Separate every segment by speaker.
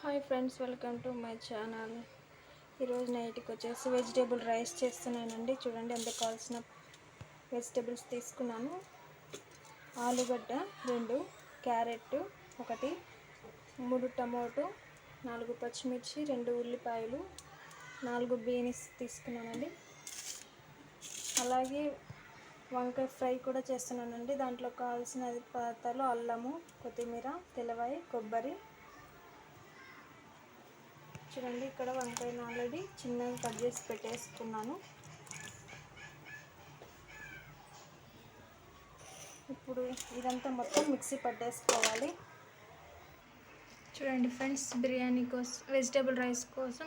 Speaker 1: Hi friends, welcome to my channel. ఈరోజు నైట్కి వచ్చేసి వెజిటేబుల్ రైస్ చేస్తున్నానండి. చూడండి, అందుకు కావాల్సిన వెజిటేబుల్స్ తీసుకున్నాను. ఆలుగడ్డ 2, క్యారెట్ 1, 3 టమాటో, 4 పచ్చిమిర్చి, 2 ఉల్లిపాయలు, 4 బీన్స్ తీసుకున్నానండి. అలాగే వంకాయ ఫ్రై కూడా చేస్తున్నానండి. దాంట్లో కావాల్సిన పదార్థాలు అల్లము, కొత్తిమీర, తెల్లవాయి, కొబ్బరి. చూడండి, ఇక్కడ వంకాయను ఆల్రెడీ చిన్నగా కట్ చేసి పెట్టేసుకున్నాను. ఇప్పుడు ఇదంతా మొత్తం మిక్సీ పట్టేసుకోవాలి. చూడండి ఫ్రెండ్స్, బిర్యానీ కోసం వెజిటేబుల్ రైస్ కోసం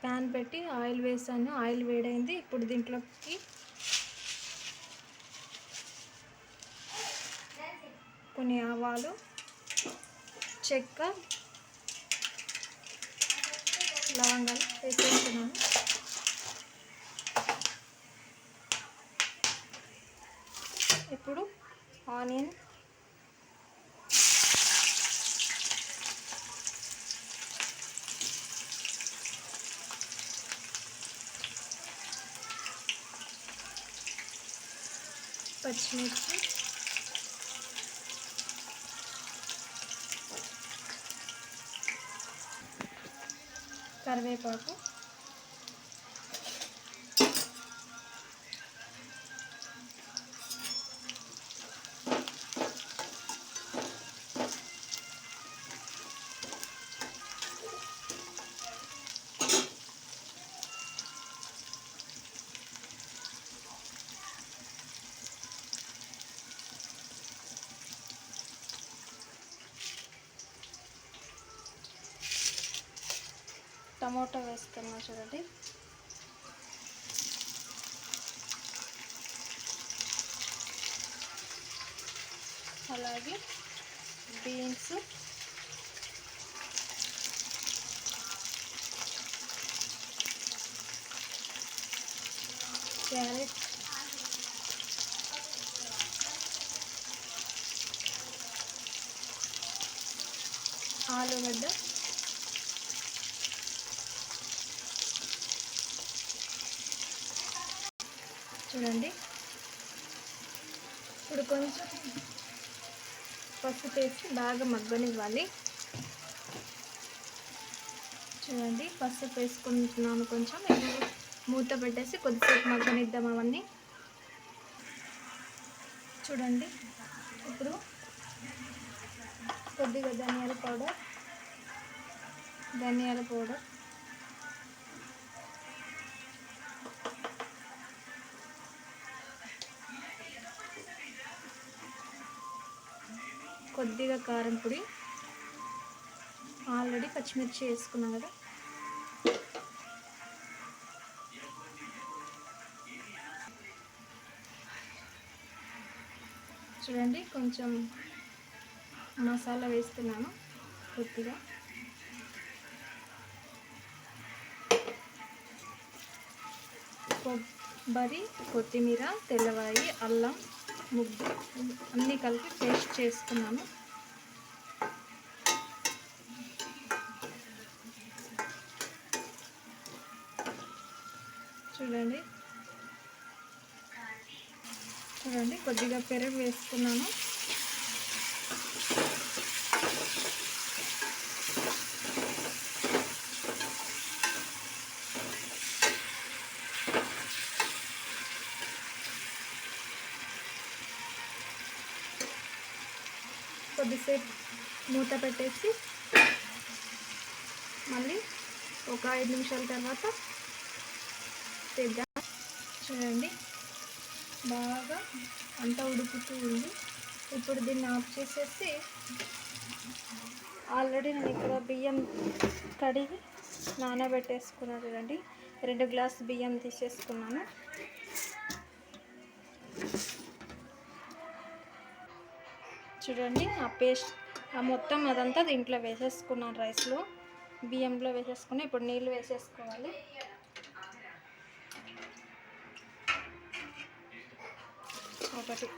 Speaker 1: ప్యాన్ పెట్టి ఆయిల్ వేసాను. ఆయిల్ వేడైంది. ఇప్పుడు దీంట్లోకి కొన్ని ఆవాలు, చెక్క, లవంగాలు వేసేస్తున్నాను. ఇప్పుడు ఆనియన్, పచ్చిమిర్చి, కరివేపాకు, టమాటో వేస్తున్నా. చూడండి, అలాగే బీన్స్, క్యారెట్, ఆలుగడ్డ, చూడండి. ఇప్పుడు కొంచెం పసుపు వేసి బాగా మగ్గనివ్వాలి. చూడండి, పసుపు వేసుకుంటున్నాను కొంచెం. ఇప్పుడు మూత పెట్టేసి కొద్దిసేపు మగ్గనిద్దాం అవన్నీ. చూడండి, ఇప్పుడు కొద్దిగా ధనియాల పౌడర్, కొద్దిగా కారం పొడి, ఆల్రెడీ పచ్చిమిర్చి వేసుకున్నాం కదా. చూడండి, కొంచెం మసాలా వేస్తున్నాను కొద్దిగా. కొబ్బరి, కొత్తిమీర, తెల్లవాయి, అల్లం ముగ్గు అన్నీ కలిపి పేస్ట్ చేసుకున్నాను. చూడండి, కొద్దిగా పెరుగు వేసుకున్నాను. కొద్దిసేపు మూత పెట్టేసి మళ్ళీ ఒక 5 నిమిషాల తర్వాత తెద్దాం. చూడండి, బాగా అంతా ఉడుకుతూ ఉంది. ఇప్పుడు దీన్ని ఆఫ్ చేసేసి, ఆల్రెడీ నేను ఇక్కడ బియ్యం కడిగి నానబెట్టేసుకున్నాను. చూడండి, 2 గ్లాసు బియ్యం తీసేసుకున్నాను. చూడండి, ఆ పేస్ట్ మొత్తం అదంతా దీంట్లో వేసేసుకున్నాను. రైస్లో, బియ్యంలో వేసేసుకుని ఇప్పుడు నీళ్ళు వేసేసుకోవాలి. ఒకటి,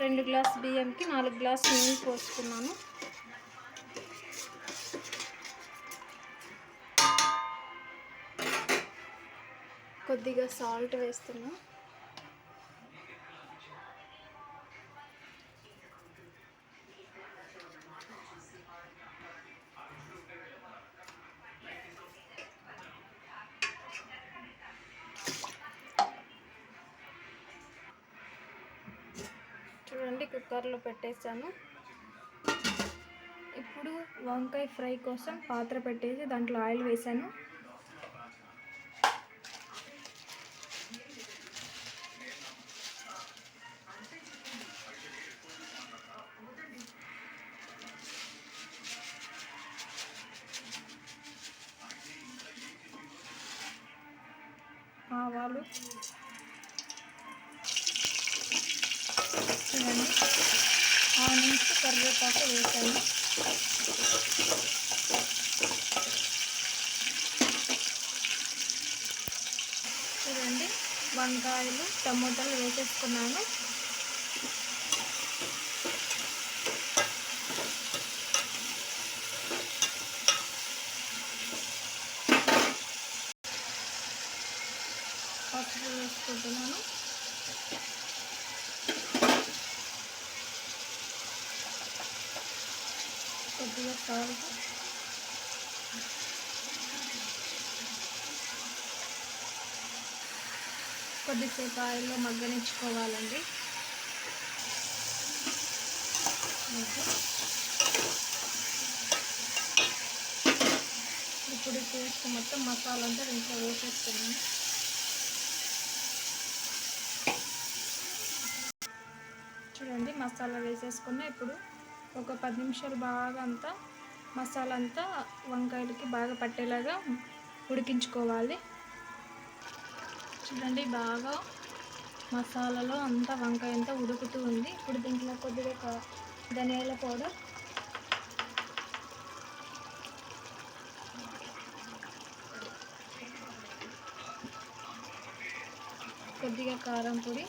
Speaker 1: 2 గ్లాసు బియ్యంకి 4 గ్లాసులు నీళ్ళు పోసుకున్నాను. కొద్దిగా సాల్ట్ వేస్తున్నా. చూడండి, కుక్కర్లో పెట్టేసాను. ఇప్పుడు వంకాయ ఫ్రై కోసం పాత్ర పెట్టేసి దాంట్లో ఆయిల్ వేసాను. ఆవాలు, చూడండి, ఆనియన్స్, కరివేపాకు వేసాను. చూడండి, వంకాయలు, టమోటాలు వేసేసుకున్నాను. పసుపు వేసుకుంటున్నాను. కొద్దిగా సాల్ట్, కొద్దిసేపు ఆయిల్లో మగ్గనించుకోవాలండి. ఇప్పుడు పేస్ట్ మొత్తం మసాలా అంతా దీంట్లో వేసేస్తున్నాను. చూడండి, మసాలా వేసేసుకున్నా. ఇప్పుడు ఒక 10 నిమిషాలు బాగా అంతా మసాలా అంతా వంకాయలకి బాగా పట్టేలాగా ఉడికించుకోవాలి. చూడండి, బాగా మసాలాలో అంతా వంకాయ అంతా ఉడుకుతూ ఉంది. ఇప్పుడు దీంట్లో కొద్దిగా ధనియాల పౌడర్, కొద్దిగా కారం పొడి,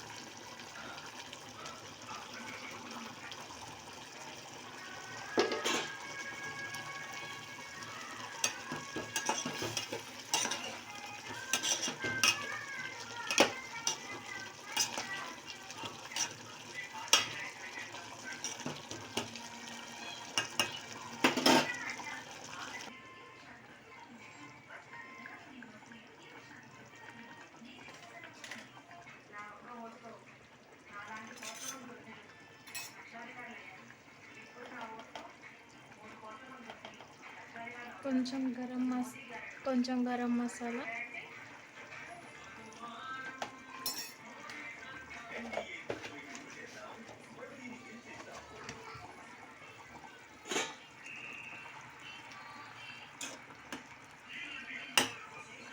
Speaker 1: కొంచెం గరం మసాలా,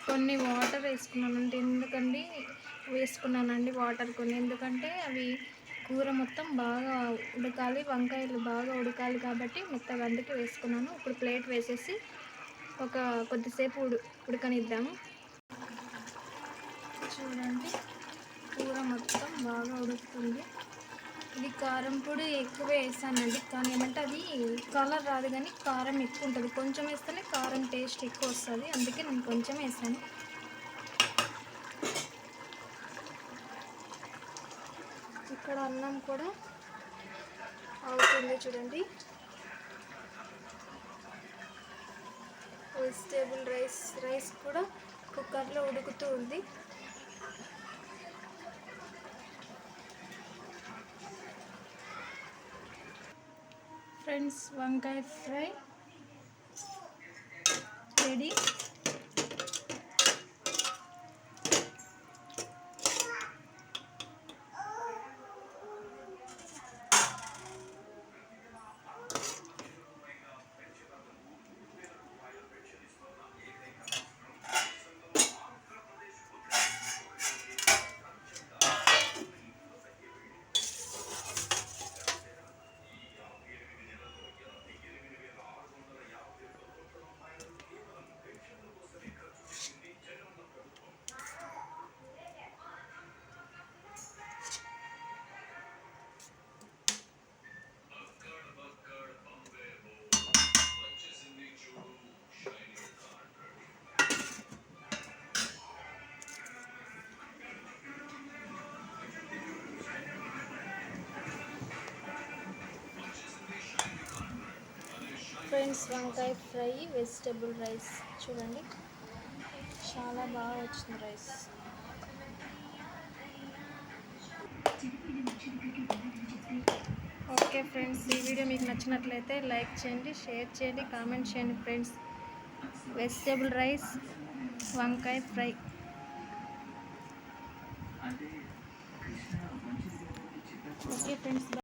Speaker 1: కొన్ని వాటర్ వేసుకున్నానండి వాటర్ కొన్ని. ఎందుకంటే అవి కూర మొత్తం బాగా ఉడకాలి, వంకాయలు బాగా ఉడకాలి కాబట్టి మెత్తగా, అందుకే వేసుకున్నాను. ఇప్పుడు ప్లేట్ వేసేసి కొద్దిసేపు ఉడకనిద్దాము. చూడండి, కూర మొత్తం బాగా ఉడుకుతుంది. ఇది కారం పొడి ఎక్కువ వేసానండి, కానీ ఏమంటే అది కలర్ రాదు, కానీ కారం ఎక్కువ ఉంటుంది. కొంచెం వేస్తేనే కారం టేస్ట్ ఎక్కువ వస్తుంది, అందుకే నేను కొంచెం వేసాను. ఇక్కడ అన్నం కూడా అవుతుంది. చూడండి, వెజిటేబుల్ రైస్ కూడా కుక్కర్లో ఉడుకుతూ ఉంది. ఫ్రెండ్స్, వంకాయ ఫ్రై రెడీ. ఫ్రెండ్స్, వంకాయ ఫ్రై వెజిటేబుల్ రైస్ చూడండి, చాలా బాగా వచ్చింది రైస్. ఓకే ఫ్రెండ్స్, ఈ వీడియో మీకు నచ్చినట్లయితే లైక్ చేయండి, షేర్ చేయండి, కామెంట్ చేయండి ఫ్రెండ్స్. వెజిటేబుల్ రైస్, వంకాయ ఫ్రై. Okay friends.